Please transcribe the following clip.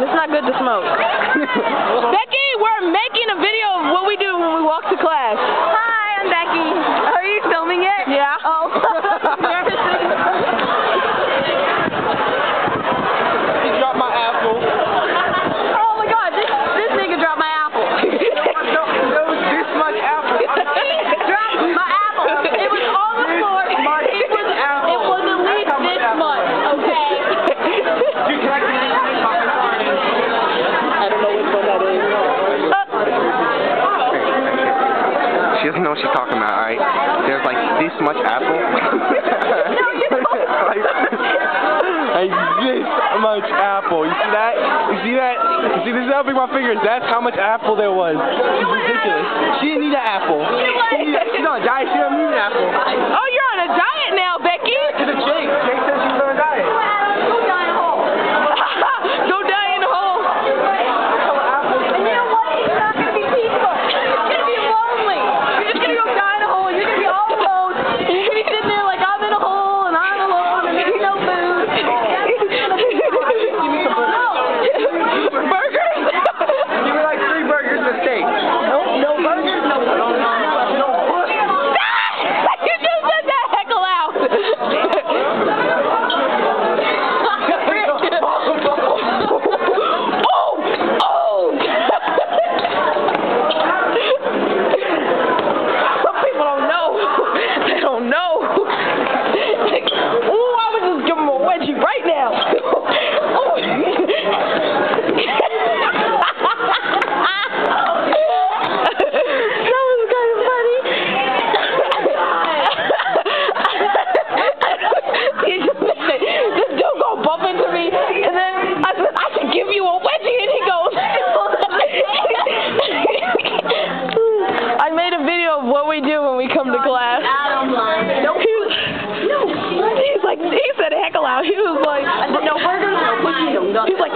and it's not good to smoke. Becky, we're making a video of what we do when we walk to class. Hi, I'm Becky. Are you filming it? Yeah. Oh. He dropped my apple. Oh my God, this nigga dropped my apple. No, this much apple. Dropped my apple. It was on the floor. It was at least this much, okay? I don't know which one that is. She doesn't know what she's talking about, alright? There's like this much apple. Like this much apple. You see that? You see that? You see this is how big my finger is. That's how much apple there was. It's ridiculous. She didn't need an apple. She's on a diet. She doesn't need an apple. Oh, you're on a diet now, Becky. It's a Jake. Jake said she was on a diet. Go die in a hole. Go die in a hole. And you know what? It's not going to be peaceful. It's going to be lonely. You're just going to go die in a hole. You're going to be all alone. And you're going to be sitting there like, I'm in a hole and I'm alone and there's no food. Burgers? Give me like 3 burgers and a steak. No burgers, no food. You just said that heckle out. Some people don't know. They don't know. Ooh, I would just give them a wedgie right now. That was kind of funny. This dude gonna bump into me, and then I said, I should give you a wedgie, and he goes, I made a video of what we do when we come to class. He said heckle out. He was like, No burgers, no pussy, no nothing. he's like,